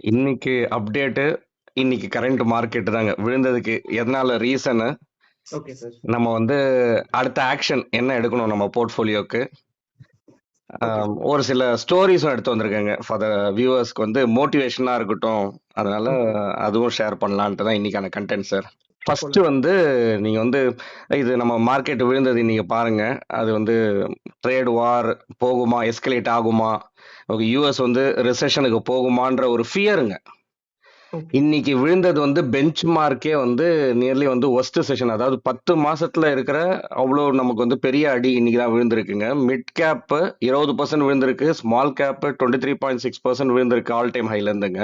இன்னைக்கு அப்டேட்டு, இன்னைக்கு current market தாங்க. விழுந்ததுக்கு எதனால ரீசனு, ஓகே சார். நம்ம வந்து அடுத்த ஆக்ஷன் என்ன எடுக்கணும் நம்ம போர்ட்ஃபோலியோக்கு. ஓகே. ஒரு சில ஸ்டோரிஸும் எடுத்து வந்திருக்கேங்க. ஃபார் த வியூவர்ஸ்க்கு வந்து மோட்டிவேஷனா இருக்கட்டும். அதனால ஓகே. அதுவும் ஷேர் பண்ணலான்ட்டு தான் இன்னைக்கான கண்டென்ட் சார். ஃபர்ஸ்ட் போலாம். வந்து நீங்க வந்து இது நம்ம மார்க்கெட் விழுந்தது நீங்க பாருங்க. அது வந்து ட்ரேட் வார் போகுமா, எஸ்கலேட் ஆகுமா, யூஎஸ் வந்து ரிசெஷனுக்கு போகுமான்ற ஒரு ஃபியருங்க. ஓகே. இன்னைக்கு விழுந்தது வந்து பெஞ்ச் மார்க்கே வந்து நியர்லி வந்து ஒஸ்ட் செஷன், அதாவது 10 மாசத்துல இருக்கிற அவ்வளோ நமக்கு வந்து பெரிய அடி இன்னைக்கு தான் விழுந்திருக்குங்க. மிட் கேப் 20% விழுந்திருக்கு, ஸ்மால் கேப் 23.6% விழுந்திருக்கு ஆல் டைம் ஹைல இருந்துங்க.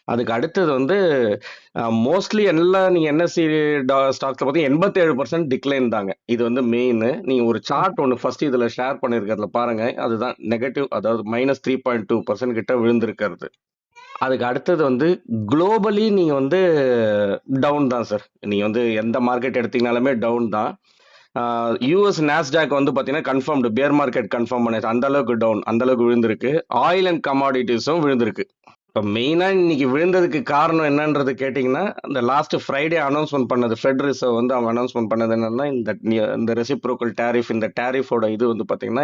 அதுக்கு அடுத்தது வந்து மோஸ்ட்லி எல்லாம் நீங்க என்எஸ்சி ஸ்டாக்ஸ்ல பார்த்தீங்கன்னா 87% டிக்ளைன் தாங்க. இது வந்து மெயின். நீங்க ஒரு சார்ட் ஒன்று ஃபர்ஸ்ட் இதுல ஷேர் பண்ணிருக்கிறதுல பாருங்க, அதுதான் நெகட்டிவ், அதாவது -3.2% கிட்ட விழுந்திருக்கிறது. அதுக்கு அடுத்தது வந்து குளோபலி நீங்க வந்து டவுன் தான் சார். நீங்க வந்து எந்த மார்க்கெட் எடுத்தீங்கனாலுமே டவுன் தான். யூஎஸ் நாஸ்டாக் வந்து பாத்தீங்கன்னா கன்ஃபார்ம்டு பேர் மார்க்கெட் கன்ஃபார்ம் பண்ணிச்சு. அந்த அளவுக்கு டவுன், அந்த அளவுக்கு விழுந்திருக்கு. ஆயில் அண்ட் கமாடிட்டிஸும் விழுந்திருக்கு. இப்போ மெயினா இன்னைக்கு விழுந்ததுக்கு காரணம் என்னன்றது கேட்டிங்கன்னா, இந்த லாஸ்ட் ஃப்ரைடே அனௌன்ஸ்மெண்ட் பண்ணது ஃபெட் ரிசர்வ் வந்து அவங்க அனௌன்ஸ்மெண்ட் பண்ணது என்னன்னா, இந்த ரெசிப்ரோக்கல் டேரிஃப், இந்த டேரிஃபோட இது வந்து பாத்தீங்கன்னா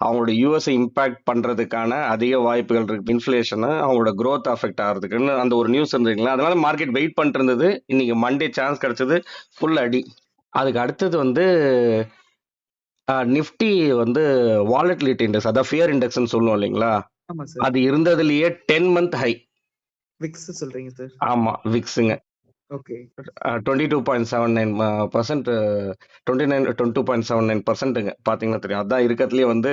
அவங்களோட யூஎஸ்ஐ இம்பாக்ட் பண்றதுக்கான அதிக வாய்ப்புகள் இருக்கு. இன்ஃபிளேஷன் அவங்களோட growth அஃபெக்ட் ஆகிறதுக்குன்னு அந்த ஒரு நியூஸ் இருந்ததுங்களா, அதனால மார்க்கெட் வெயிட் பண்ணிட்டு இருந்தது. இன்னைக்கு மண்டே சான்ஸ் கிடைச்சது, ஃபுல் அடி. அதுக்கு அடுத்தது வந்து நிஃப்டி வந்து வாலட்டிலிட்டி இண்டெக்ஸ், அதாவது ஃபியர் இண்டெக்ஸ்னு சொல்லுவோம் இல்லைங்களா, ஆமா சார். அது இருந்ததுலயே 10 மந்த் ஹை. விக்ஸ் சொல்றீங்க சார். ஆமா, விக்ஸுங்க. ஓகே. 22.79%, 22.79%ங்க. பாத்தீங்கன்னா தெரியும். அதான் இருக்கிறதுலயே வந்து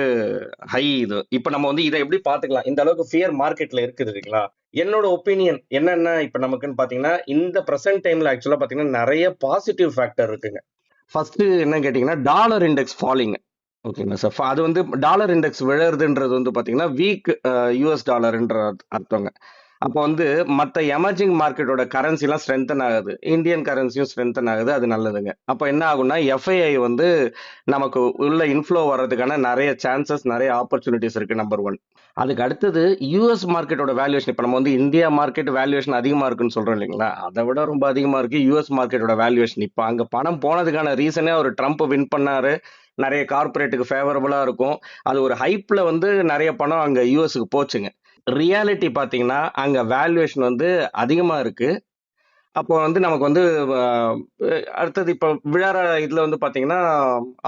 ஹை இது. இப்ப நம்ம வந்து இதை எப்படி பாத்துக்கலாம், இந்த அளவுக்கு ஃபியர் மார்க்கெட்ல இருக்குது இல்லைங்களா. என்னோட ஒப்பீனியன் என்னன்னா, இப்ப நமக்குன்னு பாத்தீங்கன்னா இந்த பிரசன்ட் டைம்ல ஆக்சுவலா பாத்தீங்கன்னா நிறைய பாசிட்டிவ் ஃபேக்டர் இருக்குங்க. ஃபர்ஸ்ட் என்ன கேட்டீங்கன்னா, டாலர் இண்டெக்ஸ் ஃபாலிங். ஓகேங்களா சார். அது வந்து டாலர் இண்டெக்ஸ் விழறதுன்றது வந்து பாத்தீங்கன்னா வீக் யூஎஸ் டாலர்ன்ற அர்த்தங்க. அப்போ வந்து மற்ற எமர்ஜிங் மார்க்கெட்டோட கரன்சிலாம் ஸ்ட்ரென்தன் ஆகுது, இந்தியன் கரன்சியும் ஸ்ட்ரென்தன் ஆகுது, அது நல்லதுங்க. அப்போ என்ன ஆகும்னா எஃப்ஐஐ வந்து நமக்கு உள்ள இன்ஃப்ளோ வர்றதுக்கான நிறைய சான்சஸ், நிறைய ஆப்பர்ச்சுனிட்டிஸ் இருக்கு. Number one. அதுக்கு அடுத்தது யூஎஸ் மார்க்கெட்டோட வேல்யூவேஷன். இப்போ நம்ம வந்து இந்தியா மார்க்கெட் வேல்யூவேஷன் அதிகமா இருக்குன்னு சொல்றோம் இல்லைங்களா, அதை விட ரொம்ப அதிகமா இருக்கு யூஎஸ் மார்க்கெட்டோட வேல்யூவேஷன். இப்போ அங்க பணம் போனதுக்கான ரீசனே ஒரு ட்ரம்ப் வின் பண்ணாரு, நிறைய கார்பரேட்டுக்கு ஃபேவரபிளா இருக்கும். அது ஒரு ஹைப்ல வந்து நிறைய பணம் அங்க யூஎஸ்க்கு போச்சுங்க. ரியாலிட்டி பாத்தீங்கன்னா அங்க வேல்யூவேஷன் வந்து அதிகமா இருக்கு. அப்போ வந்து நமக்கு வந்து அடுத்தது இப்ப விழார இதுல வந்து பாத்தீங்கன்னா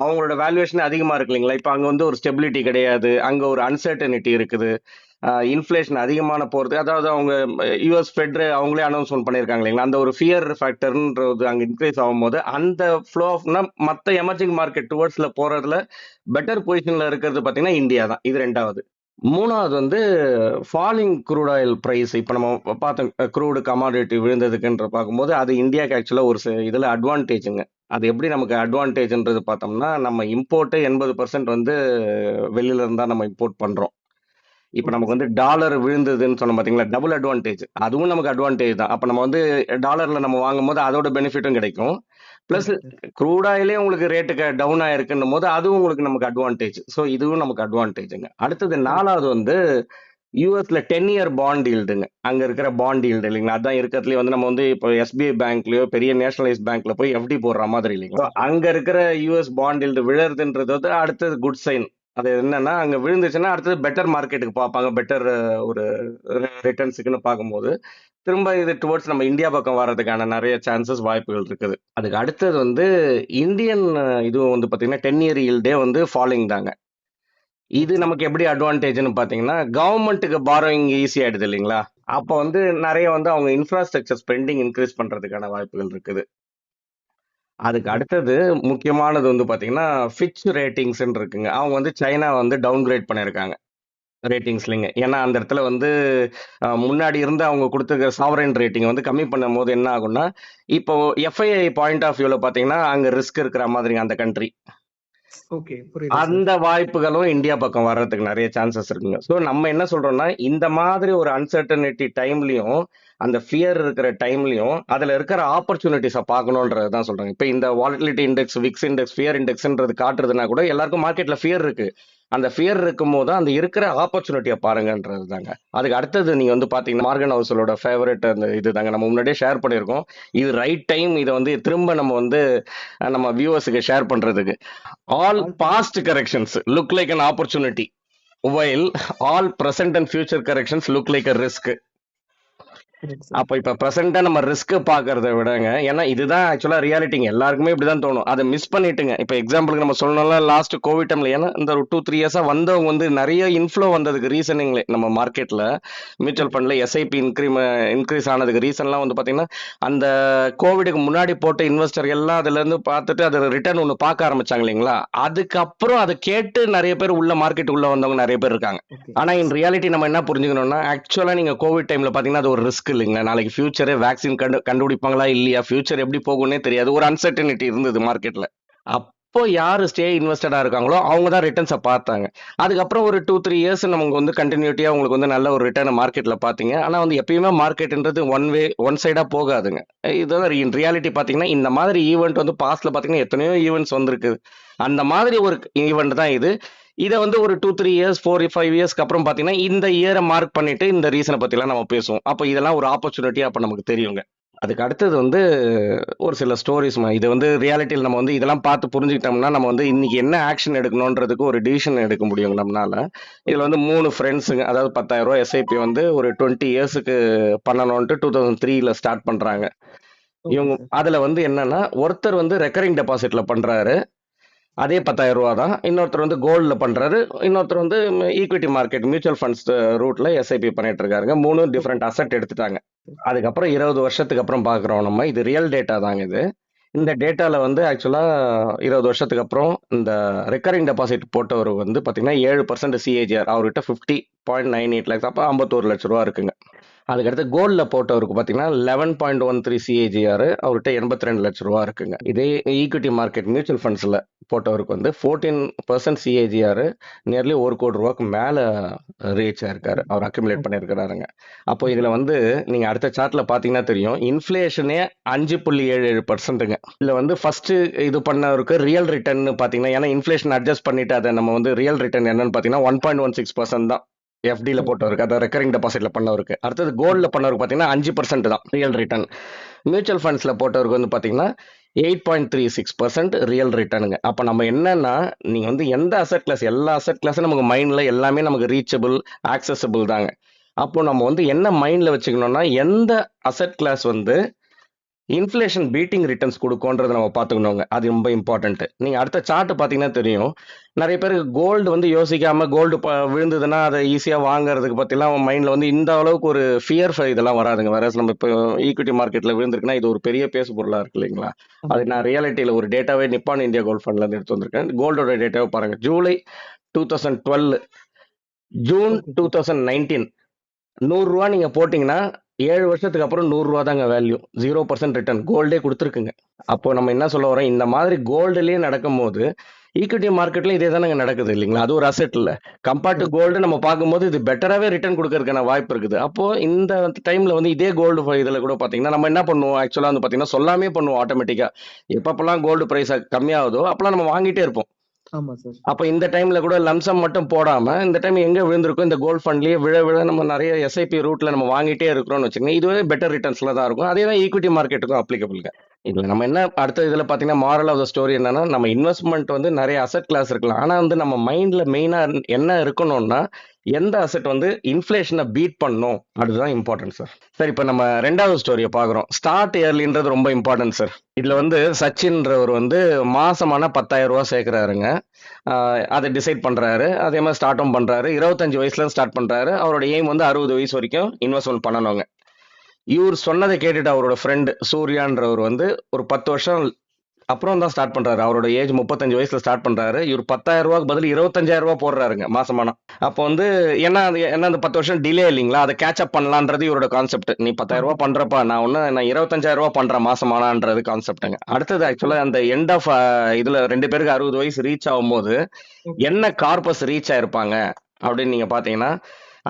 அவங்களோட வேல்யூவேஷன் அதிகமா இருக்கு இல்லைங்களா. இப்ப அங்க வந்து ஒரு ஸ்டெபிலிட்டி கிடையாது, அங்க ஒரு அன்சர்டனிட்டி இருக்குது. இன்ஃபிளேஷன் அதிகமான போறது, அதாவது அவங்க யூஎஸ் ஃபெட் அவங்களே அனௌன்ஸ்மெண்ட் பண்ணியிருக்காங்க இல்லைங்களா, அந்த ஒரு ஃபியர் ஃபேக்டர்ன்றது அங்க இன்க்ரீஸ் ஆகும்போது அந்த ஃப்ளோ ஆஃப்னா மற்ற எமர்ஜிங் மார்க்கெட் டுவர்ட்ஸ்ல போறதுல பெட்டர் பொசிஷன்ல இருக்கிறது பாத்தீங்கன்னா இந்தியா தான். இது ரெண்டாவது. மூணாவது வந்து ஃபாலிங் க்ரூட் ஆயில் பிரைஸ். இப்போ நம்ம பார்த்தோம் க்ரூடு கமாடிட்டி விழுந்ததுக்குன்ற பார்க்கும்போது அது இந்தியாவுக்கு ஆக்சுவலாக ஒரு இதில் அட்வான்டேஜுங்க. அது எப்படி நமக்கு அட்வான்டேஜ்ன்றது பார்த்தோம்னா, நம்ம இம்போர்ட்டு 80% வந்து வெளியில இருந்தா நம்ம இம்போர்ட் பண்றோம். இப்போ ஓகே நமக்கு வந்து சார். டாலர் விழுந்ததுன்னு சொன்ன பார்த்தீங்களா, டபுள் அட்வான்டேஜ். அதுவும் நமக்கு அட்வான்டேஜ் தான். அப்போ நம்ம வந்து டாலர்ல நம்ம வாங்கும்போது அதோட பெனிஃபிட்டும் கிடைக்கும். Plus correct sir. க்ரூட் ஆயிலே உங்களுக்கு ரேட்டுக்கு டவுன் ஆயிருக்குன்னும் போது அதுவும் உங்களுக்கு நமக்கு அட்வான்டேஜ். ஸோ இதுவும் நமக்கு அட்வான்டேஜுங்க. அடுத்தது கரெக்ட். நாலாவது வந்து யூஎஸ்ல 10 இயர் பாண்ட் ஈல்டுங்க. அங்க இருக்கிற பாண்ட் ஈல்டு இல்லைங்களா, அதான் இருக்கிறதுலயே வந்து நம்ம வந்து இப்போ எஸ்பிஐ பேங்க்லயோ பெரிய நேஷனலைஸ் பேங்க்ல போய் எஃப்டி போடுற மாதிரி இல்லைங்களா. So, அங்க இருக்கிற யூஎஸ் பாண்ட் ஈல்டு விழுறதுன்றது வந்து அடுத்தது குட் சைன். அது என்னன்னா அங்க விழுந்துச்சுன்னா அடுத்தது பெட்டர் மார்க்கெட்டுக்கு பார்ப்பாங்க, பெட்டர் ஒரு ரிட்டர்ன்ஸுக்குன்னு பார்க்கும்போது திரும்ப இது டுவர்ட்ஸ் நம்ம இந்தியா பக்கம் வர்றதுக்கான நிறைய சான்சஸ், வாய்ப்புகள் இருக்குது. அதுக்கு அடுத்தது வந்து இந்தியன் இதுவும் வந்து பாத்தீங்கன்னா 10 இயர் ஈல்டே வந்து ஃபாலிங் தாங்க. இது நமக்கு எப்படி அட்வான்டேஜ்னு பாத்தீங்கன்னா, கவர்மெண்ட்டுக்கு பாரோயிங் ஈஸி ஆயிடுது இல்லைங்களா. அப்போ வந்து நிறைய வந்து அவங்க இன்ஃப்ராஸ்ட்ரக்சர் ஸ்பெண்டிங் இன்க்ரீஸ் பண்றதுக்கான வாய்ப்புகள் இருக்குது. அதுக்கு அடுத்தது முக்கியமானது வந்து பாத்தீங்கன்னா ஃபிட்ச் ரேட்டிங்ஸ் இருக்குங்க. அவங்க வந்து சைனா வந்து டவுன் கிரேட் பண்ணியிருக்காங்க ரேட்டிங்ஸ்லிங்க. ஏன்னா அந்த இடத்துல வந்து முன்னாடி இருந்து அவங்க கொடுத்துருக்க சாவரன் ரேட்டிங் வந்து கம்மி பண்ணும் போது என்ன ஆகும்னா, இப்போ எஃப்ஐஐ பாயிண்ட் ஆஃப் வியூல பாத்தீங்கன்னா அங்க ரிஸ்க் இருக்கிற மாதிரி அந்த கண்ட்ரி, ஓகே, புரியுது சார். அந்த வாய்ப்புகளும் இந்தியா பக்கம் வர்றதுக்கு நிறைய சான்சஸ் இருக்குங்க. ஸோ நம்ம என்ன சொல்றோம்னா, இந்த மாதிரி ஒரு அன்சர்டனிட்டி டைம்லயும் அந்த ஃபியர் இருக்கிற டைம்லயும் அதுல இருக்கிற ஆப்பர்ச்சுனிட்டிஸை பார்க்கணுன்றதுதான் சொல்றாங்க. இப்ப இந்த volatility index, VIX index, fear இண்டெக்ஸ்ன்றது காட்டுறதுனா கூட எல்லாருக்கும் மார்க்கெட்ல ஃபியர் இருக்கு. அந்த ஃபியர் இருக்கும் போது அந்த இருக்கிற ஆப்பர்ச்சுனிட்டியை பாருங்கன்றது தாங்க. அதுக்கு அடுத்தது நீங்க வந்து பாத்தீங்கன்னா மார்கன் ஹவுசலோட ஃபேவரட் அந்த இது தாங்க, நம்ம முன்னாடியே ஷேர் பண்ணியிருக்கோம். இது ரைட் டைம் இதை வந்து திரும்ப நம்ம வந்து நம்ம வியூவர்ஸுக்கு ஷேர் பண்றதுக்கு. All past corrections look like an opportunity while all present and future corrections look like a risk. correct sir. அப்ப இப்ப பிரசண்டா நம்ம ரிஸ்க் பாக்குறத விடங்க, ஏன்னா இதுதான் ஆக்சுவலா ரியாலிட்டிங்க, எல்லாருக்குமே இப்படிதான் தோணும். அதை மிஸ் பண்ணிட்டுங்க. இப்ப எக்ஸாம்பிளுக்கு நம்ம சொல்லணும்னா லாஸ்ட் கோவிட் டைம்ல, ஏன்னா இந்த ஒரு 2-3 இயர்ஸா வந்தவங்க வந்து நிறைய இன்ஃப்ளோ வந்ததுக்கு ரீசனிங்ல நம்ம மார்க்கெட்ல மியூச்சுவல் ஃபண்ட்ல எஸ்ஐபி இன்க்ரீஸ் ஆனதுக்கு ரீசன்லாம் வந்து பாத்தீங்கன்னா அந்த கோவிடுக்கு முன்னாடி போட்ட இன்வெஸ்டர் எல்லாம் அதுல இருந்து பார்த்துட்டு அது ரிட்டர்ன் ஒன்று பார்க்க ஆரம்பிச்சாங்க இல்லைங்களா, அதுக்கப்புறம் அதை கேட்டு நிறைய பேர் உள்ள மார்க்கெட் உள்ள வந்தவங்க நிறைய பேர் இருக்காங்க. Okay. ஆனா இன் ரியாலிட்டி நம்ம என்ன புரிஞ்சுக்கணும்னா, ஆக்சுவலா நீங்க கோவிட் டைம்ல பாத்தீங்கன்னா அது ஒரு ரிஸ்க் இல்லைங்களா. நாளைக்கு ஃபியூச்சரே வேக்சின் கண்டுபிடிப்பாங்களா இல்லையா, ஃபியூச்சர் எப்படி போகும்னே தெரியாது, ஒரு அன்சர்டனிட்டி இருந்தது மார்க்கெட்ல. அப்போ யாரு ஸ்டே இன்வெஸ்டடா இருக்காங்களோ அவங்க தான் ரிட்டர்ன்ஸை பார்த்தாங்க. அதுக்கப்புறம் ஒரு 2-3 இயர்ஸ் நமக்கு வந்து கண்டினியூட்டியா உங்களுக்கு வந்து நல்ல ஒரு ரிட்டர்ன் மார்க்கெட்ல பாத்தீங்க. ஆனா வந்து எப்பயுமே மார்க்கெட்ன்றது ஒன் சைடா போகாதுங்க. இதுதான் இன் ரியாலிட்டி பாத்தீங்கன்னா இந்த மாதிரி ஈவெண்ட் வந்து பாஸ்ட்ல பாத்தீங்கன்னா எத்தனையோ ஈவெண்ட்ஸ் வந்திருக்கு. அந்த மாதிரி ஒரு ஈவெண்ட் தான் இது. இதை வந்து ஒரு 2-3 இயர்ஸ் 4-5 இயர்ஸ்க்கு அப்புறம் பாத்தீங்கன்னா இந்த இயரை மார்க் பண்ணிட்டு இந்த ரீசனை பத்திலாம் நம்ம பேசுவோம். அப்போ இதெல்லாம் ஒரு ஆப்பர்ச்சுனிட்டி அப்ப நமக்கு தெரியுங்க. அதுக்கு அடுத்தது வந்து ஒரு சில ஸ்டோரிஸ். இது வந்து ரியாலிட்டியில் நம்ம வந்து இதெல்லாம் பார்த்து புரிஞ்சுக்கிட்டோம்னா நம்ம வந்து இன்னைக்கு என்ன ஆக்ஷன் எடுக்கணுன்றதுக்கு ஒரு டிசிஷன் எடுக்க முடியும் நம்மளால. இதுல வந்து 3 ஃப்ரெண்ட்ஸுங்க, அதாவது 10,000 ரூபாய் எஸ்ஐபி வந்து ஒரு 20 இயர்ஸுக்கு பண்ணணும்ட்டு 2003ல ஸ்டார்ட் பண்றாங்க. Okay இவங்க sir. அதுல வந்து என்னன்னா, ஒருத்தர் வந்து ரெக்கரிங் டெபாசிட்ல பண்றாரு, அதே 10,000 ரூபா தான். இன்னொருத்தர் வந்து கோல்ட்ல பண்றாரு, இன்னொருத்தர் வந்து ஈக்விட்டி மார்க்கெட் மியூச்சுவல் ஃபண்ட்ஸ் ரூட்ல எஸ்ஐபி பண்ணிட்டு இருக்காருங்க. 3 டிஃப்ரெண்ட் அசெட் எடுத்துட்டாங்க. அதுக்கப்புறம் 20 வருஷத்துக்கு அப்புறம் பாக்குறோம் நம்ம, இது ரியல் டேட்டா தாங்க இது. இந்த டேட்டால வந்து ஆக்சுவலா 20 வருஷத்துக்கு அப்புறம் இந்த ரெக்கரிங் டெபாசிட் போட்டவர் வந்து பாத்தீங்கன்னா 7% சிஏஜிஆர், அவர்கிட்ட 50.98 லேக்ஸ், அப்ப 51 லட்சம் ரூபா இருக்குங்க. அதுக்கடுத்து கோல்ட்ல போட்டவருக்கு பாத்தீங்கன்னா 11.13 சிஏஜிஆர், அவர்கிட்ட 82 லட்சம் ரூபா இருக்குங்க. இதே ஈக்விட்டி மார்க்கெட் மியூச்சுவல் ஃபண்ட்ஸ்ல போட்டவருக்கு வந்து 14% சிஏஜிஆர், நியர்லி 1 கோடி ரூபாய்க்கு மேல ரீச் ஆயிருக்காரு, அவர் அக்யூமுலேட் பண்ணிருக்கிறாருங்க. அப்போ இதுல வந்து நீங்க அடுத்த சார்ட்ல பாத்தீங்கன்னா தெரியும், இன்ஃபிளேஷனே 5.77%ங்க. இதுல வந்து ஃபர்ஸ்ட் இது பண்ணவருக்கு ரியல் ரிட்டர்ன் பாத்தீங்கன்னா, ஏன்னா இன்ஃபிளேஷன் அட்ஜஸ்ட் பண்ணிட்டு அதை நம்ம வந்து ரியல் ரிட்டர்ன் என்னன்னு பாத்தீங்கன்னா 1.16% தான் எஃப்டில போட்டவருக்கு, அதாவது ரெக்கரிங் டெபாசிட்ல பண்ணவருக்கு. அடுத்தது கோல்ட்ல பண்ணவருக்கு பாத்தீங்கன்னா 5% தான் ரியல் ரிட்டர்ன். மியூச்சுவல் ஃபண்ட்ஸ்ல போட்டவருக்கு வந்து பாத்தீங்கன்னா 8.36% ரியல் ரிட்டர்னுங்க. அப்ப நம்ம என்னன்னா, நீங்க வந்து எந்த அசெட் கிளாஸ், எல்லா அசெட் கிளாஸும் நமக்கு மைண்ட்ல எல்லாமே நமக்கு ரீச்சபிள், ஆக்சசபிள் தாங்க. அப்போ நம்ம வந்து என்ன மைண்ட்ல வச்சுக்கணும்னா, எந்த அசெட் கிளாஸ் வந்து இன்ஃபிளேஷன் பீட்டிங் ரிட்டர்ன்ஸ் கொடுக்கும்ன்றதை நம்ம பார்த்துக்கணுங்க. அது ரொம்ப இம்பார்ட்டன்ட். நீங்க அடுத்த சார்ட் பாத்தீங்கன்னா தெரியும், நிறைய பேருக்கு கோல்டு வந்து யோசிக்காம கோல்டு விழுந்ததுன்னா அதை ஈஸியா வாங்குறதுக்கு பத்திலாம் மைண்ட்ல வந்து இந்த அளவுக்கு ஒரு ஃபியர் இதெல்லாம் வராதுங்க. வேற நம்ம இப்போ ஈக்விட்டி மார்க்கெட்ல விழுந்திருக்குன்னா இது ஒரு பெரிய பேசு பொருளா இருக்கு இல்லைங்களா. அது நான் ரியாலிட்டியில ஒரு டேட்டாவே நிப்பான் இந்தியா கோல்ட் ஃபண்ட்ல இருந்து எடுத்து வந்திருக்கேன். கோல்டோட டேட்டாவை பாருங்க. ஜூலை 2012, ஜூன் 2019, 100 ரூபா நீங்க போட்டீங்கன்னா 7 வருஷத்துக்கு அப்புறம் 100 ரூபா தாங்க வேல்யூ, 0% ரிட்டர்ன் கோல்டே கொடுத்துருக்குங்க. அப்போ நம்ம என்ன சொல்ல வரோம், இந்த மாதிரி கோல்டுலயே நடக்கும் போது ஈக்விட்டி மார்க்கெட்ல இதே தானே நடக்குது இல்லைங்களா. அது ஒரு அசெட் இல்ல, கம்பேர்ட் டு கோல்டு நம்ம பார்க்கும்போது இது பெட்டராகவே ரிட்டர்ன் கொடுக்கறதுக்கான வாய்ப்பு இருக்குது. அப்போ இந்த டைம்ல வந்து இதே கோல்டு இதுல கூட பாத்தீங்கன்னா நம்ம என்ன பண்ணுவோம், ஆக்சுவலா வந்து பாத்தீங்கன்னா சொல்லாமே பண்ணுவோம் ஆட்டோமேட்டிக்கா. எப்பப்பெல்லாம் கோல்டு பிரைஸ் கம்மியாகுதோ அப்பெல்லாம் நம்ம வாங்கிட்டே இருப்போம். ஆமா சார். அப்ப இந்த டைம்ல கூட லம்சம் மட்டும் போடாம இந்த டைம் எங்க விழுந்திருக்கும், இந்த கோல்ட் ஃபண்ட்லயே விழ நம்ம நிறைய எஸ்ஐபி ரூட்ல நம்ம வாங்கிட்டே இருக்கிறோம்னு வச்சுக்கோங்க, இதுவே பெட்டர் ரிட்டர்ன்ஸ்ல தான் இருக்கும். அதே தான் ஈக்விட்டி மார்க்கெட்டுக்கும் அப்ளிகபிள்ங்க. இதுல நம்ம என்ன அடுத்த இதுல பாத்தீங்கன்னா மாரல் ஆஃப் த ஸ்டோரி என்னன்னா, நம்ம இன்வெஸ்ட்மெண்ட் வந்து நிறைய அசெட் கிளாஸ் இருக்கலாம், ஆனா வந்து நம்ம மைண்ட்ல மெயினா என்ன இருக்கணும்னா, எந்த அசெட் வந்து இன்ஃபிளேஷனை பீட் பண்ணும், அதுதான் இம்பார்ட்டன்ட் சார். சார் இப்போ நம்ம ரெண்டாவது ஸ்டோரியை பாக்குறோம். ஸ்டார்ட் இயர்லின்றது ரொம்ப இம்பார்ட்டன்ட் சார். இதுல வந்து சச்சின்றவர் வந்து மாசமான 10,000 ரூபாய் சேர்க்கிறாருங்க. அதை டிசைட் பண்றாரு, அதே மாதிரி ஸ்டார்ட்டும் பண்றாரு. 25 வயசுல ஸ்டார்ட் பண்றாரு. அவரோட எய்ம் வந்து 60 வயசு வரைக்கும் இன்வெஸ்ட்மெண்ட் பண்ணணுங்க. இவர் சொன்னதை கேட்டுட்டு அவரோட ஃப்ரெண்ட் சூர்யான்றவர் வந்து ஒரு 10 வருஷம் அப்புறம் தான் ஸ்டார்ட் பண்றாரு. அவரோட ஏஜ் 35 வயசுல ஸ்டார்ட் பண்றாரு. இவர் 10,000 ரூபாய்க்கு பதில் 25,000 ரூபாய் போடுறாருங்க மாசமானா. அப்போ வந்து என்ன அந்த 10 வருஷம் டிலே இல்லைங்களா, அதை கேட்ச் அப் பண்ணலான்றது இவரோட கான்செப்ட். நீ 10,000 ரூபாய் பண்றப்பா, நான் 25,000 ரூபாய் பண்றேன் மாசமானான்றது கான்செப்டுங்க. அடுத்தது ஆக்சுவலா அந்த எண்ட் ஆஃப் இதுல 2 பேருக்கு 60 வயசு ரீச் ஆகும்போது என்ன கார்பஸ் ரீச் ஆயிருப்பாங்க அப்படின்னு நீங்க பாத்தீங்கன்னா,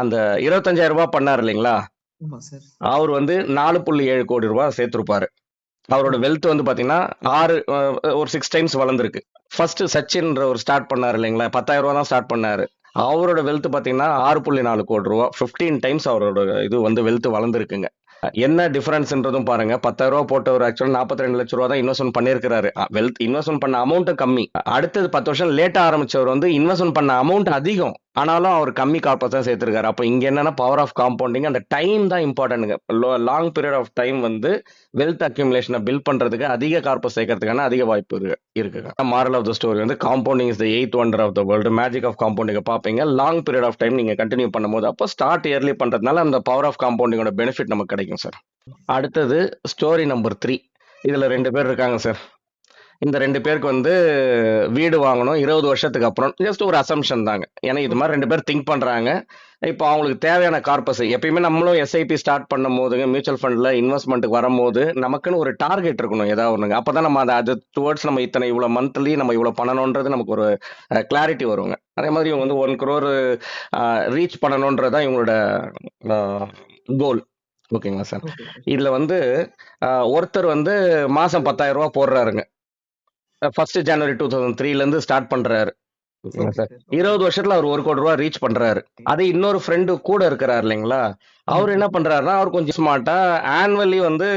அந்த 25,000 ரூபாய் பண்ணாரு இல்லைங்களா, ஆமா சார். அவர் வந்து 4.7 கோடி ரூபாய் சேர்த்திருப்பாரு. அவரோட ம். வெல்த் வந்து பாத்தீங்கன்னா ஒரு 6 டைம்ஸ் வளர்ந்துருக்கு. ஃபர்ஸ்ட் சச்சின்ற ஒரு ஸ்டார்ட் பண்ணாரு இல்லைங்களா, 10,000 ரூபா தான் ஸ்டார்ட் பண்ணாரு. அவரோட வெல்த் பாத்தீங்கன்னா 6.4 கோடி ரூபா, 15 டைம்ஸ் அவரோட இது வந்து வெல்த் வளர்ந்துருக்குங்க. என்ன டிஃபரன்ஸ்ன்றதும் பாருங்க, 10,000 ரூபா போட்டவர் ஆக்சுவலா 42 லட்சம் ரூபா தான் இன்வெஸ்ட்மெண்ட் பண்ணிருக்காரு. வெல்த் இன்வெஸ்ட்மெண்ட் பண்ண அமௌண்ட் கம்மி. அடுத்தது 10 வருஷம் லேட்டா ஆரம்பிச்சவர் வந்து இன்வெஸ்ட்மெண்ட் பண்ண அமௌண்ட் அதிகம். ஆனாலும் அவர் கம்மி கார்பஸ் தான் சேர்த்திருக்காரு. அப்ப இங்க என்னன்னா பவர் ஆஃப் காம்பவுண்டிங், அந்த டைம் தான் இம்பார்ட்டன்ட்ங்க. லாங் பீரியட் ஆஃப் டைம் வந்து வெல்த் அக்யூமுலேஷனை பில்ட் பண்றதுக்கு அதிக கார்பஸ் சேர்க்கறதுக்கான அதிக வாய்ப்பு இருக்குங்க. மாரல் ஆஃப் த ஸ்டோரி வந்து compounding is the 8th wonder of the world. Magic of compounding பாப்பீங்க. லாங் பீரியட் ஆஃப் டைம் நீங்க கண்டினியூ பண்ணும்போது அப்போ ஸ்டார்ட் இயர்லி பண்றதுனால அந்த பவர் ஆஃப் காம்பவுண்டிங்கோட பெனிஃபிட் நமக்கு கிடைக்கும் சார். அடுத்தது ஸ்டோரி நம்பர் 3. இதுல 2 பேர் இருக்காங்க சார். இந்த 2 பேருக்கு வந்து வீடு வாங்கணும் 20 வருஷத்துக்கு அப்புறம். ஜஸ்ட் ஒரு அசம்ஷன் தாங்க. ஏன்னா இது மாதிரி 2 பேர் திங்க் பண்றாங்க. இப்போ அவங்களுக்கு தேவையான கார்பஸ் எப்பயுமே நம்மளும் எஸ்ஐபி ஸ்டார்ட் பண்ணும் போதுங்க, மியூச்சுவல் ஃபண்ட்ல இன்வெஸ்ட்மெண்ட்டுக்கு வரும்போது நமக்குன்னு ஒரு டார்கெட் இருக்கணும் ஏதாவது ஒண்ணுங்க. அப்பதான் நம்ம அது டுவர்ட்ஸ் நம்ம இத்தனை இவ்வளவு மந்த்லி நம்ம இவ்வளவு பண்ணணும்ன்றது நமக்கு ஒரு கிளாரிட்டி வருங்க. அதே மாதிரி இவங்க வந்து 1 crore ரீச் பண்ணணும்ன்றதான் இவங்களோட கோல். ஓகேங்களா சார்? Okay sir. இதுல வந்து ஒருத்தர் வந்து மாசம் 10,000 ரூபாய் போடுறாருங்க. 1 ஜனவரி 2003ல இருந்து ஸ்டார்ட் பண்றாரு. ஓகேங்களா ஓகே சார்? சார். 20 வருஷத்துல அவர் 1 கோடி ரூபாய் ரீச் பண்றாரு. அது இன்னொரு ஃப்ரெண்டு கூட இருக்கிறார் இல்லைங்களா, ஆமா அவர் என்ன சார். பண்றாருன்னா, அவர் கொஞ்சம் ஸ்மார்ட்டா ஆனுவலி வந்து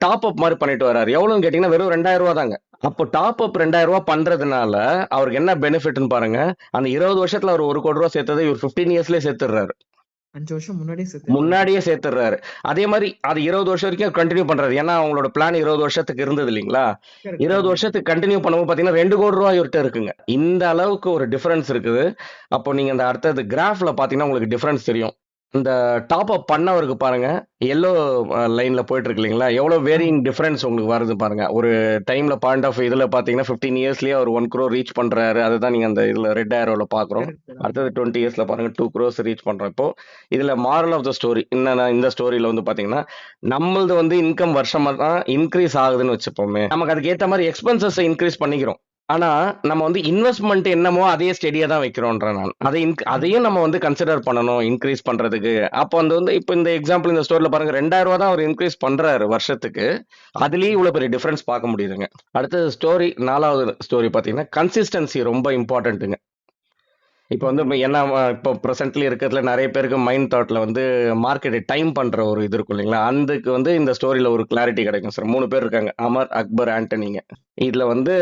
டாப் அப் மாதிரி பண்ணிட்டு வர்றாரு. எவ்வளவுன்னு கேட்டீங்கன்னா வெறும் 2,000 ரூபாய் தாங்க. அப்போ டாப் அப் 2,000 ரூபாய் பண்றதுனால அவருக்கு என்ன பெனிஃபிட்னு பாருங்க. அந்த 20 வருஷத்துல அவர் 1 கோடி ரூபாய் சேர்த்ததை இவர் 15 இயர்ஸ்லயே சேர்த்துறாரு. 5 வருஷம் முன்னாடியே சேர்த்துடுறாரு. முன்னாடியே சேர்த்துறாரு. அதே மாதிரி அது 20 வருஷம் வரைக்கும் கண்டினியூ பண்றாரு. ஏன்னா அவங்களோட பிளான் 20 வருஷத்துக்கு இருந்தது இல்லைங்களா, கரெக்ட் 20 ஆமா. வருஷத்துக்கு கண்டினியூ பண்ணும்போது பாத்தீங்கன்னா 2 கோடி ரூபாய் இவர்கிட்ட இருக்குங்க. இந்த அளவுக்கு ஒரு டிஃபரன்ஸ் இருக்குது. அப்போ நீங்க அந்த அடுத்தது கிராஃப்ல பாத்தீங்கன்னா உங்களுக்கு டிஃபரன்ஸ் தெரியும். இந்த டாப் அப் பண்ணவருக்கு பாருங்க, எல்லோ லைன்ல போயிட்டு இருக்கு இல்லைங்களா, எவ்வளவு ஆமா. வேரியிங் டிஃபரன்ஸ் உங்களுக்கு வருது பாருங்க. ஒரு டைம்ல பாயிண்ட் ஆஃப் இதுல பாத்தீங்கன்னா 15 இயர்ஸ்லயே அவர் 1 crore ரீச் பண்றாரு. அதுதான் நீங்க அந்த இதுல ரெட் ஏரோல பாக்குறோம். Correct sir. ஆமா. அடுத்தது 20 இயர்ஸ்ல பாருங்க 2 crores ரீச் பண்றோம். இப்போ இதுல மாரல் ஆஃப் த ஸ்டோரி என்னன்னா, இந்த ஸ்டோரியில வந்து பாத்தீங்கன்னா நம்மளது வந்து இன்கம் வருஷமா தான் இன்க்ரீஸ் ஆகுதுன்னு வச்சுப்போமே, நமக்கு அதுக்கு ஏத்த மாதிரி எக்ஸ்பென்சஸ் இன்க்ரீஸ் பண்ணிக்கிறோம். ஆனா நம்ம வந்து இன்வெஸ்ட்மெண்ட் என்னமோ அதே ஸ்டெடியா தான் வைக்கிறோன்ற நான். அதையும் நம்ம வந்து கன்சிடர் பண்ணணும் இன்க்ரீஸ் பண்றதுக்கு. அப்போ வந்து இப்போ இந்த எக்ஸாம்பிள் இந்த ஸ்டோரியில பாருங்க 2,000 ரூபாய் தான் அவர் இன்க்ரீஸ் பண்றாரு வருஷத்துக்கு. அதுலயும் இவ்வளவு பெரிய டிஃபரன்ஸ் பார்க்க முடியுதுங்க. அடுத்தது ஸ்டோரி 4வது ஸ்டோரி பாத்தீங்கன்னா கன்சிஸ்டன்சி ரொம்ப இம்பார்ட்டன்ட்டுங்க. இப்போ வந்து என்ன இப்போ ப்ரெசென்ட்லி இருக்கிறதுல நிறைய பேருக்கு மைண்ட் தாட்ல வந்து மார்க்கெட்டை டைம் பண்ற ஒரு இது இருக்கும் இல்லைங்களா, அதுக்கு வந்து இந்த ஸ்டோரியில ஒரு கிளாரிட்டி கிடைக்கும் சார். 3 பேர் இருக்காங்க, அமர், அக்பர், ஆண்டனிங்க. இதுல வந்து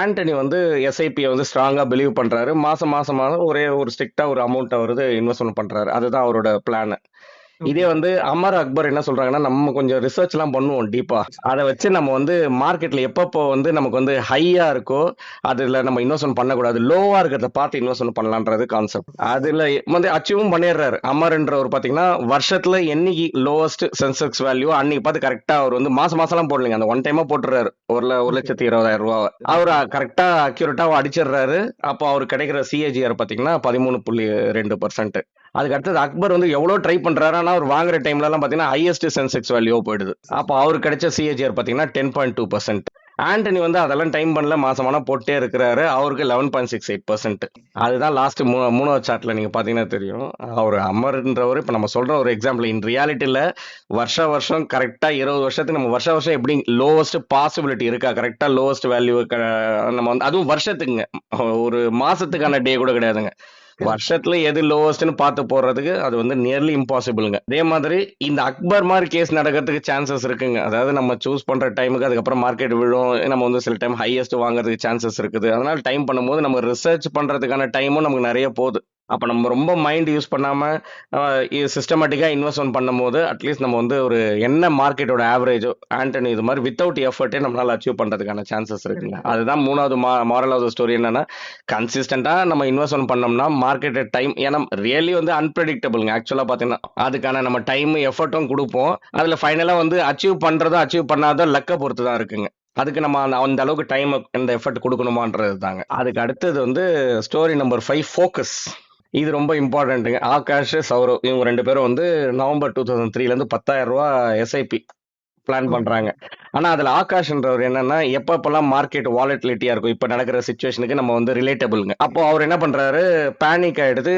ஆண்டனி வந்து எஸ்ஐபி வந்து ஸ்ட்ராங்கா பிலீவ் பண்றாரு. மாசம் ஒரே ஒரு ஸ்ட்ரிக்டா ஒரு அமௌண்ட் அவரு இன்வெஸ்ட்மெண்ட் பண்றாரு. அதுதான் அவரோட பிளான். இதே ஓகே. வந்து அமர், அக்பர் என்ன சொல்றாங்கன்னா, நம்ம கொஞ்சம் ரிசர்ச் எல்லாம் பண்ணுவோம் டீப்பா. அதை வச்சு நம்ம வந்து மார்க்கெட்ல எப்பப்போ வந்து நமக்கு வந்து ஹையா இருக்கோ அதுல நம்ம இன்வெஸ்ட்மெண்ட் பண்ணக்கூடாது, லோவா இருக்கிறத பார்த்து இன்வெஸ்ட்மெண்ட் பண்ணலான்றது கான்செப்ட். அதுல வந்து அச்சீவும் பண்ணிடுறாரு. அமர்ன்றவர் பாத்தீங்கன்னா வருஷத்துல என்னைக்கு லோவஸ்ட் சென்செக்ஸ் வேல்யூ அன்னைக்கு பார்த்து கரெக்டா அவர் வந்து மாசம் எல்லாம் போடலைங்க, அந்த ஒன் டைமா போட்டுறாரு. ஒரு ஓகே. 1,20,000 ரூபாய் அவர் கரெக்டா அக்யூரேட்டா அடிச்சிடுறாரு. அப்போ அவருக்கு கிடைக்கிற சிஏஜிஆர் பாத்தீங்கன்னா 13.2%. அதுக்கு அடுத்தது அக்பர் வந்து எவ்வளவு ட்ரை பண்றாரு, ஆனா அவர் வாங்குற டைம்ல எல்லாம் பாத்தீங்கன்னா ஹையஸ்ட் சென்செக்ஸ் வேல்யூ போயிடுது. அப்போ அவருக்கு கிடைச்ச சிஏஜிஆர் பாத்தீங்கன்னா 10.2%. ஆண்டனி வந்து அதெல்லாம் டைம் பண்ணல, மாசமான போட்டே இருக்கிறாரு. அவருக்கு 11.68%. அதுதான் லாஸ்ட் 3வது சார்ட்ல நீங்க பாத்தீங்கன்னா தெரியும். அவர் அமர்ன்றவர் இப்ப நம்ம சொல்ற ஒரு எக்ஸாம்பிள் இன் ரியாலிட்டியில வருஷம் கரெக்டா 20 வருஷத்துக்கு நம்ம வருஷம் எப்படி லோவஸ்ட் பாசிபிலிட்டி இருக்கா, கரெக்டா லோவஸ்ட் வேல்யூ நம்ம வந்து அதுவும் வருஷத்துக்குங்க, ஒரு மாசத்துக்கான டே கூட கிடையாதுங்க. வருஷத்துல எது லோவஸ்ட்னு பார்த்து போடுறதுக்கு அது வந்து நியர்லி இம்பாசிபிள்ங்க. அதே மாதிரி இந்த அக்பர் மாதிரி கேஸ் நடக்கிறதுக்கு சான்சஸ் இருக்குங்க. அதாவது நம்ம சூஸ் பண்ற டைமுக்கு அதுக்கப்புறம் மார்க்கெட் விழும், நம்ம வந்து சில டைம் ஹையஸ்ட் வாங்குறதுக்கு சான்சஸ் இருக்குது. அதனால டைம் பண்ணும்போது நம்ம ரிசர்ச் பண்றதுக்கான டைமும் நமக்கு நிறைய போகுது. அப்ப நம்ம ரொம்ப மைண்ட் யூஸ் பண்ணாம சிஸ்டமேட்டிக்கா இன்வெஸ்ட்மெண்ட் பண்ணும்போது அட்லீஸ்ட் நம்ம வந்து ஒரு என்ன மார்க்கெட்டோட ஆவரேஜோ ஆண்டனி இது மாதிரி வித்தவுட் எஃபர்ட்டே நம்மளால அச்சீவ் பண்றதுக்கான சான்சஸ் இருக்குங்க. அதுதான் 3வது மாரல் ஆஃப் த ஸ்டோரி. என்னன்னா கன்சிஸ்டன்டா நம்ம இன்வெஸ்ட்மெண்ட் பண்ணோம்னா மார்க்கெட் டைம், ஏன்னா ரியலி வந்து அன்பிரடிக்டபிள்ங்க. ஆக்சுவலா பாத்தீங்கன்னா அதுக்கான நம்ம டைம் எஃபர்ட்டும் கொடுப்போம். அதுல ஃபைனலா வந்து அச்சீவ் பண்றதோ அச்சீவ் பண்ணாதோ லக்க பொறுத்து தான் இருக்குங்க. அதுக்கு நம்ம அந்த அளவுக்கு டைம் இந்த எஃபர்ட் கொடுக்கணுமான்றது தாங்க. அதுக்கு அடுத்தது வந்து ஸ்டோரி நம்பர் 5 ஃபோக்கஸ். இது ரொம்ப இம்பார்ட்டன்ட்டுங்க. ஆகாஷ், சௌரவ் இவங்க 2 பேரும் வந்து நவம்பர் 2003ல இருந்து 10,000 ரூபாய் எஸ்ஐபி பிளான் ஓகே பண்றாங்க. சார். ஆனா அதுல ஆகாஷ்ன்றவர் என்னன்னா, எப்பப்பலாம் மார்க்கெட் வாலட்டிலிட்டியா இருக்கும். இப்ப நடக்கிற சிச்சுவேஷனுக்கு நம்ம வந்து ரிலேட்டபிள்ங்க. அப்போ அவர் என்ன பண்றாரு, பேனிக் ஆயிடுது,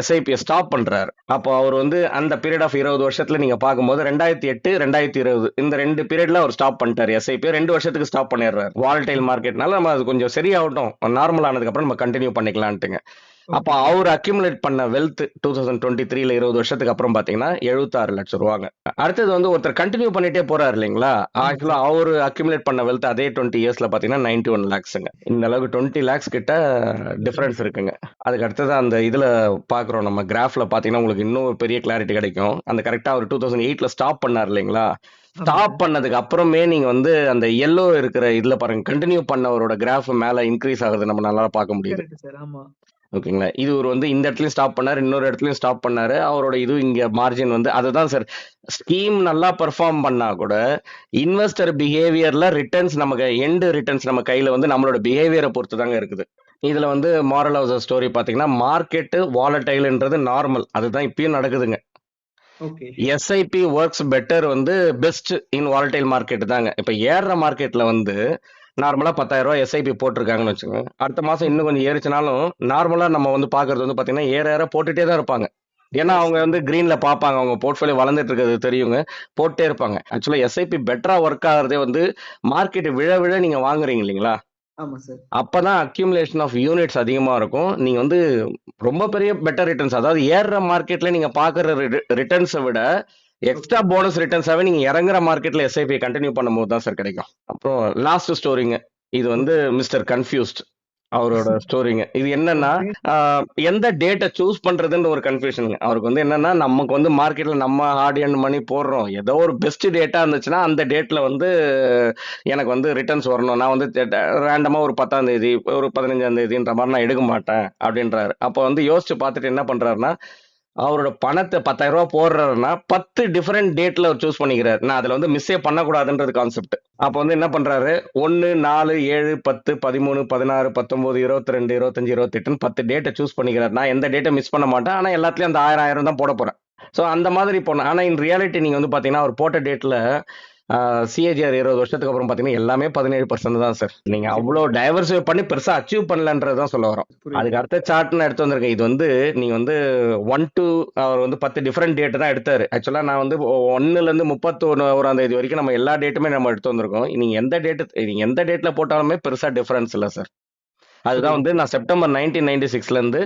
எஸ்ஐபிய ஸ்டாப் பண்றாரு. அப்போ அவர் வந்து அந்த பீரியட் ஆஃப் 20 வருஷத்துல நீங்க பார்க்கும்போது 2008, 2020 இந்த 2 பீரியட்ல அவர் ஸ்டாப் பண்ணிட்டாரு எஸ்ஐபிய. 2 வருஷத்துக்கு ஸ்டாப் பண்ணிடுறாரு. Volatile okay. மார்க்கெட்னால நம்ம அது கொஞ்சம் சரியாகட்டும். நார்மல் ஆனதுக்கு அப்புறம் நம்ம கன்டின்யூ பண்ணிக்கலான்ட்டுங்க. அப்ப ஓகே சார். அவர் அக்யூமுலேட் பண்ண வெல்த் 2023ல 20 வருஷத்துக்கு அப்புறம் பாத்தீங்கன்னா 76 லட்சம் ரூபாங்க. அடுத்தது வந்து ஒருத்தர் கண்டினியூ பண்ணிட்டே போறாரு இல்லைங்களா? ஆமா ஆக்சுவலா சார். அவரு அக்யூமுலேட் பண்ண வெல்த் அதே 20 இயர்ஸ்ல பாத்தீங்கன்னா 91 லேக்ஸ்ங்க. இந்த அளவுக்கு 20 லேக்ஸ் கிட்ட டிஃபரன்ஸ் டிஃபரன்ஸ். இருக்குங்க. அதுக்கு அடுத்தது அந்த இதுல பாக்குறோம் நம்ம கிராஃப்ல பாத்தீங்கன்னா உங்களுக்கு இன்னும் ஒரு பெரிய கிளாரிட்டி கிடைக்கும். அந்த கரெக்டா அவர் 2008ல ஸ்டாப் பண்ணார் இல்லைங்களா? ஆமா ஸ்டாப் சார். பண்ணதுக்கு அப்புறமே நீங்க வந்து அந்த எல்லோ இருக்கிற இதுல பாருங்க கண்டினியூ பண்ணவரோட கிராஃப் மேல இன்க்ரீஸ் ஆகுது நம்ம நல்லா பார்க்க முடியுது. Correct sir. ஆமா. ஓகேங்களா? இது ஒரு வந்து இந்த இடத்துலயும் ஸ்டாப் பண்ணாரு. இன்னொரு இடத்துலயும் ஸ்டாப் பண்ணாரு. அவரோட இது இங்க மார்ஜின் வந்து அதுதான் சார். ஸ்கீம் நல்லா பெர்ஃபார்ம் பண்ணா கூட, இன்வெஸ்டர் பிஹேவியர்ல ரிட்டர்ன்ஸ் நமக்கு எண்ட் ரிட்டர்ன்ஸ் நம்ம கையில வந்து நம்மளோட பிஹேவியர பொறுத்து தாங்க இருக்குது. இதுல வந்து மாரல் ஆஃப் த ஸ்டோரி பாத்தீங்கன்னா, மார்க்கெட் வாலடைல்ன்றது நார்மல். அதுதான் இப்பயும் நடக்குதுங்க. ஓகே. எஸ்ஐபி ஒர்க்ஸ் பெட்டர் வந்து பெஸ்ட் இன் வாலடைல் மார்க்கெட் தாங்க. இப்ப ஏறுற மார்க்கெட்ல வந்து நார்மலா 10,000 எஸ்ஐபி போட்டிருக்காங்கன்னு வச்சுக்கோங்க. அடுத்த மாசம் இன்னும் ஓகே. கொஞ்சம் ஏறிச்சுனாலும் நார்மலா நம்ம வந்து பாக்குறது வந்து பாத்தீங்கன்னா ஏற ஏற போட்டுட்டே தான் இருப்பாங்க. ஏன்னா எஸ் அவங்க சார். வந்து கிரீன்ல பாப்பாங்க. அவங்க போர்ட்ஃபோலியோ வளர்ந்துட்டு இருக்கிறது தெரியுங்க. போட்டே இருப்பாங்க. ஆக்சுவலா எஸ்ஐபி பெட்டரா ஒர்க் ஆகுறதே வந்து மார்க்கெட் விழ விழ நீங்க வாங்குறீங்க இல்லைங்களா? ஆமா சார். அப்பதான் அக்யூமுலேஷன் ஆஃப் யூனிட்ஸ் அதிகமா இருக்கும். நீங்க வந்து ரொம்ப பெரிய பெட்டர் ரிட்டர்ன்ஸ் அதாவது ஏறுற மார்க்கெட்ல நீங்க பாக்குற ரிட்டர்ன்ஸை விட எக்ஸ்ட்ரா ஓகே. போனஸ் ரிட்டர்ன்ஸாவே நீங்க இறங்குற மார்க்கெட்ல எஸ்ஐபி கண்டினியூ பண்ணும்போது தான் சார் கிடைக்கும். அப்புறம் லாஸ்ட் ஸ்டோரிங்க. இது வந்து ஓகே. மிஸ்டர் கன்ஃபியூஸ்ட் அவரோட ஸ்டோரிங்க. இது என்னன்னா ஓகே. எந்த டேட்டை சூஸ் பண்றதுன்ற ஒரு கன்ஃபியூஷனுங்க. அவருக்கு வந்து என்னன்னா நமக்கு வந்து மார்க்கெட்ல நம்ம ஹார்ட் அண்ட் மணி போடுறோம். ஏதோ ஒரு பெஸ்ட் டேட்டா இருந்துச்சுன்னா அந்த டேட்ல வந்து எனக்கு வந்து ரிட்டர்ன்ஸ் வரணும். நான் வந்து ரேண்டமா ஒரு 10ஆம் தேதி ஒரு 15ஆம் தேதின்ற மாதிரி நான் எடுக்க மாட்டேன் அப்படின்றாரு. அப்போ வந்து யோசிச்சு பார்த்துட்டு என்ன பண்றாருன்னா அவரோட பணத்தை 10,000 ரூபாய் போடுறாருன்னா 10 டிஃபரெண்ட் டேட்ல அவர் சூஸ் பண்ணிக்கிறாரு. நான் அதுல வந்து மிஸ்ஸே பண்ணக்கூடாதுன்றது கான்செப்ட். அப்போ வந்து என்ன பண்றாரு 1, 4, 7, 10, 13, 16, 19, 22, 25, 28 10 டேட்டை சூஸ் பண்ணிக்கிறாரு. நான் எந்த டேட்டை மிஸ் பண்ண மாட்டேன். ஆனா எல்லாத்துலயும் அந்த 1000 தான் போட போறேன். சோ அந்த மாதிரி போன ஆனா இன் ரியாலிட்டி நீங்க வந்து பாத்தீங்கன்னா அவர் போட்ட டேட்ல சிஏஜிஆர் 20 வருஷத்துக்கு அப்புறம் பாத்தீங்கன்னா எல்லாமே 17% தான் சார். நீங்க அவ்வளவு டைவர்சிஃபை பண்ணி பெருசா அச்சீவ் பண்ணலன்றதுதான் சொல்ல வரோம். புரியுது. அதுக்கு அடுத்த சார்ட் நான் எடுத்து வந்திருக்கேன். இது வந்து நீங்க வந்து 1 to அவர் வந்து 10 டிஃபரெண்ட் டேட் தான் எடுத்தாரு. ஆக்சுவலா நான் வந்து 1ல இருந்து 31ஆம் தேதி வரைக்கும் நம்ம எல்லா டேட்டுமே நம்ம எடுத்து வந்திருக்கோம். நீங்க எந்த டேட்ல போட்டாலுமே பெருசா டிஃபரன்ஸ் இல்ல சார். அதுதான் புரியுது வந்து சார். நான் செப்டம்பர் 1996ல இருந்து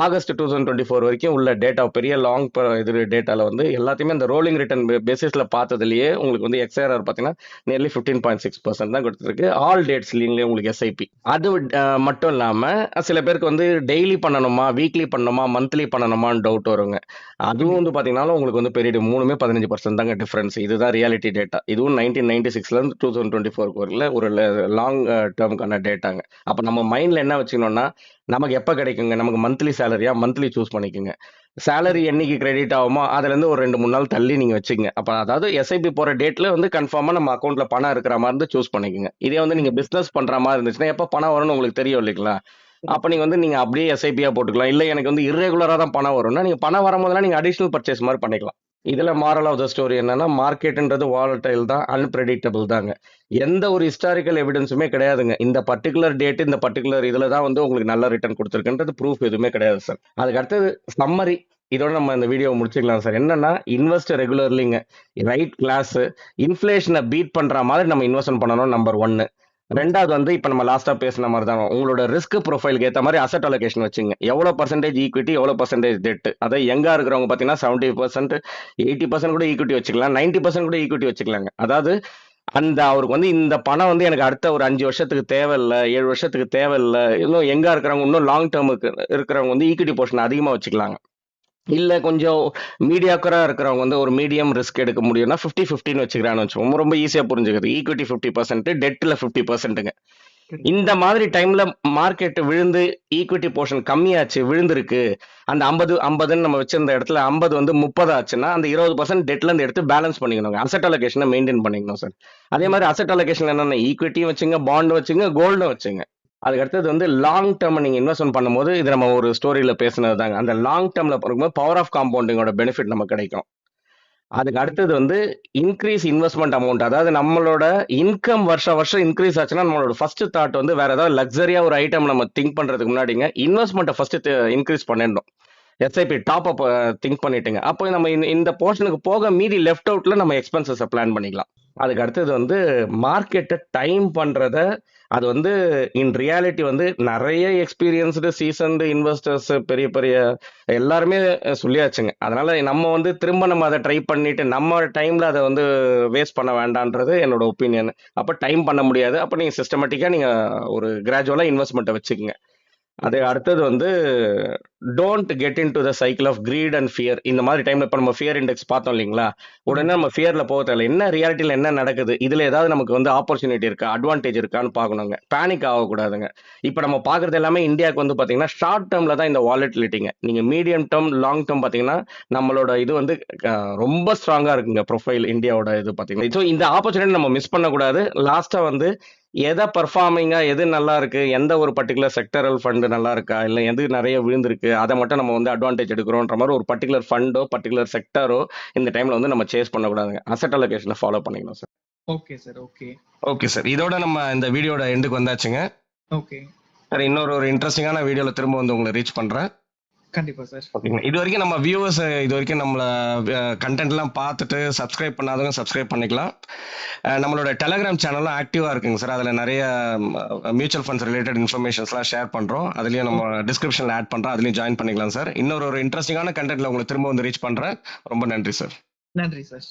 ஆகஸ்ட் 2024 வரைக்கும் உள்ள டேட்டா பெரிய லாங் இது டேட்டால வந்து எல்லாத்தையுமே இந்த ரோலிங் ரிட்டர்ன் பேசிஸ்ல பார்த்ததுலயே உங்களுக்கு வந்து எக்ஸ்ஆர்ஆர் பார்த்தீங்கன்னா நியர்லி 15.6% தான் கொடுத்துருக்கு. ஆல் டேட்ஸ்லயே உங்களுக்கு எஸ்ஐபி. அது மட்டும் இல்லாம சில பேருக்கு வந்து டெய்லி பண்ணணுமா, வீக்லி பண்ணணுமா, மந்த்லி பண்ணணுமான்னு டவுட் வருங்க. அதுவும் வந்து கண்டிப்பா. பாத்தீங்கன்னா உங்களுக்கு வந்து பெரிய மூணுமே 15% தாங்க டிஃபரன்ஸ். இதுதான் ரியாலிட்டி டேட்டா. இதுவும் 1996ல இருந்து 2024 வரையில ஒரு லாங் டேர்முக்கான டேட்டாங்க. அப்ப நம்ம மைண்ட்ல என்ன வச்சுக்கணும்னா நமக்கு எப்ப கிடைக்குங்க, நமக்கு மந்த்லி சேலரியா மந்த்லி சூஸ் பண்ணிக்கோங்க. Salary correct. என்னைக்கு கிரெடிட் ஆகுமோ அதுல இருந்து ஒரு 2-3 நாள் தள்ளி நீங்க வச்சுக்கங்க. அப்ப அதாவது எஸ்ஐபி போற டேட்ல வந்து கன்ஃபார்மா நம்ம அக்கௌண்ட்ல பணம் இருக்கிற மாதிரி இருந்து சூஸ் பண்ணிக்கோங்க. இதே வந்து நீங்க கண்டிப்பா. பிசினஸ் பண்ற மாதிரி இருந்துச்சுன்னா எப்ப பணம் வரும்னு உங்களுக்கு தெரியும் இல்லைங்களா? அப்ப கரெக்ட். நீங்க வந்து நீங்க அப்படியே எஸ்ஐபியா போட்டுக்கலாம். இல்ல எனக்கு வந்து irregular-ஆ தான் பணம் வரும்னா நீங்க பணம் வரும்போதெல்லாம் நீங்க அடிஷனல் பர்ச்சேஸ் மாதிரி பண்ணிக்கலாம். இதுல மாரல் ஆஃப் த ஸ்டோரி என்னன்னா மார்க்கெட்ன்றது வாலடைல் தான், அன்பிரெடிக்டபிள் தாங்க. எந்த ஒரு ஹிஸ்டாரிக்கல் எவிடன்ஸுமே கிடையாதுங்க. இந்த பர்டிகுலர் டேட் இந்த பர்டிகுலர் இதுல தான் வந்து உங்களுக்கு நல்ல ரிட்டர்ன் கொடுத்துருக்குன்றது ப்ரூஃப் எதுவுமே கிடையாது சார். அதுக்கு அடுத்தது சம்மரி. இதோட நம்ம இந்த வீடியோ முடிச்சுக்கலாம் சார். என்னன்னா இன்வெஸ்ட் ரெகுலர்லிங்க, ரைட் கிளாஸ், இன்ஃபிளேஷனை பீட் பண்ற மாதிரி நம்ம இன்வெஸ்ட்மெண்ட் பண்ணணும். நம்பர் 1. ஓகே. ரெண்டாவது வந்து இப்ப நம்ம லாஸ்டா பேசின மாதிரி தான் உங்களோட ரிஸ்க் ப்ரொஃபைலுக்கு ஏத்த மாதிரி அசெட் அலோகேஷன் வச்சுங்க. எவ்வளவு பர்சன்டேஜ் ஈக்விட்டி, எவ்வளவு பர்சன்டேஜ் டெட். அதை யங்கா இருக்கிறவங்க பாத்தீங்கன்னா 70%, 80% கூட ஈக்விட்டி வச்சுக்கலாம், 90% கூட ஈக்விட்டி வச்சுக்கலாங்க. அதாவது அந்த அவருக்கு வந்து இந்த பணம் வந்து எனக்கு அடுத்த ஒரு 5 வருஷத்துக்கு தேவையில்ல, 7 வருஷத்துக்கு தேவையில்ல, இன்னும் எங்கா இருக்கிறவங்க இன்னும் லாங் டேர்முக்கு இருக்கிறவங்க வந்து ஈக்விட்டி போர்ஷன் அதிகமா வச்சுக்கலாங்க. இல்ல கொஞ்சம் மீடியாக்கரா இருக்கிறவங்க வந்து ஒரு மீடியம் ரிஸ்க் எடுக்க முடியும்னா 50-50 வச்சுக்கிறான்னு வச்சுக்கோங்க. ரொம்ப ஈஸியா புரிஞ்சுக்குது. ஈக்விட்டி 50%, டெட்ல 50%ங்க. கரெக்ட். இந்த மாதிரி டைம்ல மார்க்கெட் விழுந்து ஈக்விட்டி போர்ஷன் கம்மியாச்சு, விழுந்திருக்கு. அந்த 50 நம்ம வச்சிருந்த இடத்துல 50 வந்து 30 ஆச்சுன்னா அந்த 20% டெட்ல இருந்து எடுத்து பேலன்ஸ் பண்ணிக்கணுங்க. அசெட் அலோகேஷனை மெயின்டைன் பண்ணிக்கணும் சார். அதே மாதிரி கண்டிப்பா. அசெட் அலோகேஷன் என்னென்ன ஈக்விட்டியும் வச்சுங்க, பாண்ட் வச்சுங்க, கோல்டும் வச்சுங்க. அதுக்கு அடுத்தது வந்து லாங் டேர்ம் நீங்க இன்வெஸ்ட்மெண்ட் பண்ணும்போது இது நம்ம ஒரு ஸ்டோரியில பேசினது தாங்க. அந்த லாங் டேர்ம்ல பார்க்கும்போது பவர் ஆஃப் காம்பவுண்டிங்கோட பெனிஃபிட் நமக்கு கிடைக்கும். அதுக்கு அடுத்தது வந்து இன்க்ரீஸ் இன்வெஸ்ட்மெண்ட் அமௌண்ட். அதாவது நம்மளோட இன்கம் வருஷம் இன்க்ரீஸ் ஆச்சுன்னா நம்மளோட ஃபர்ஸ்ட் தாட் வந்து வேற ஏதாவது லக்ஸரியா ஒரு ஐட்டம் நம்ம திங்க் பண்றதுக்கு முன்னாடிங்க இன்வெஸ்ட்மெண்ட்டை ஃபர்ஸ்ட் இன்க்ரீஸ் பண்ணிடணும். எஸ்ஐபி டாப் அப் திங்க் பண்ணிட்டுங்க. அப்போ நம்ம இந்த போர்ஷனுக்கு போக மீதி லெஃப்ட் அவுட்ல நம்ம எக்ஸ்பென்சஸை பிளான் பண்ணிக்கலாம். அதுக்கு அடுத்தது வந்து மார்க்கெட்டை டைம் பண்றத அது வந்து இன் ரியாலிட்டி வந்து நிறைய எக்ஸ்பீரியன்ஸ்டு சீசன்டு இன்வெஸ்டர்ஸ் பெரிய பெரிய எல்லாருமே சொல்லியாச்சுங்க. அதனால நம்ம வந்து திரும்ப நம்ம அதை ட்ரை பண்ணிட்டு நம்ம டைம்ல அதை வந்து வேஸ்ட் பண்ண வேண்டான்றது என்னோட ஒப்பீனியன். அப்போ டைம் பண்ண முடியாது. அப்போ நீங்க சிஸ்டமேட்டிக்கா நீங்க ஒரு கிராஜுவலா இன்வெஸ்ட்மெண்ட்டை வச்சுக்கோங்க. அது அடுத்தது வந்து don't get into the cycle of greed and fear. இந்த மாதிரி டைம்ல இப்போ நம்ம ஃபியர் இண்டெக்ஸ் பார்த்தோம் இல்லைங்களா, உடனே நம்ம ஃபியர்ல போக தேவையில்ல. என்ன ரியாலிட்டியில் என்ன நடக்குது, இதுல ஏதாவது நமக்கு வந்து ஆப்பர்ச்சுனிட்டி இருக்கா, அட்வான்டேஜ் இருக்கான்னு பார்க்கணுங்க. பேனிக் ஆகக்கூடாதுங்க. இப்போ நம்ம பார்க்கறது எல்லாமே இந்தியாவுக்கு வந்து பார்த்தீங்கன்னா ஷார்ட் டேர்ம்ல தான் இந்த வாலட்டிலிட்டிங்க. நீங்க மீடியம் டேர்ம் லாங் டேர்ம் பார்த்தீங்கன்னா நம்மளோட இது வந்து ரொம்ப ஸ்ட்ராங்கா இருக்குங்க ப்ரொஃபைல் இந்தியாவோட இது பார்த்தீங்கன்னா. ஸோ இந்த ஆப்பர்ச்சுனிட்டி நம்ம மிஸ் பண்ணக்கூடாது. லாஸ்டா வந்து எதை பர்ஃபார்மிங்கா எது நல்லா இருக்கு, எந்த ஒரு பர்டிகுலர் செக்டரல் ஃபண்டு நல்லா இருக்கா, இல்லை எது நிறைய விழுந்திருக்கு, அதை மட்டும் நம்ம வந்து அட்வான்டேஜ் எடுக்கிறோன்ற மாதிரி ஒரு பர்டிகுலர் ஃபண்டோ பர்டிகுலர் செக்டரோ இந்த டைம்ல வந்து நம்ம சேஸ் பண்ணக்கூடாதுங்க. அசெட் அலோகேஷனை ஃபாலோ பண்ணிக்கணும் sir. Okay sir. Okay. Okay sir, இதோட நம்ம இந்த வீடியோட எண்டுக்கு வந்தாச்சுங்க. ஓகே சார் இன்னொரு ஒரு இன்ட்ரெஸ்டிங்கான வீடியோல திரும்ப வந்து உங்களை ரீச் பண்றேன். கண்டிப்பா சார். ஓகேங்க. இது வரைக்கும் நம்ம வியூவர்ஸ் இது வரைக்கும் நம்மள கண்டென்ட்லாம் பார்த்துட்டு சப்ஸ்கிரைப் பண்ணாதவங்க சப்ஸ்கிரைப் பண்ணிக்கலாம். நம்மளோட டெலகிராம் சேனலும் ஆக்டிவா இருக்குங்க சார். அதில் நிறைய மியூச்சுவல் ஃபண்ட்ஸ் ரிலேட்டட் இன்ஃபர்மேஷன்ஸ்லாம் ஷேர் பண்றோம். அதுலயும் நம்ம டிஸ்கிரிப்ஷன்ல ஆட் பண்றோம். அதுலயும் ஜாயின் பண்ணிக்கலாம் சார். இன்னொரு ஒரு இன்ட்ரெஸ்டிங்கான கண்டென்ட்ல உங்களை திரும்ப வந்து ரீச் பண்றேன். ரொம்ப நன்றி சார். நன்றி சார்.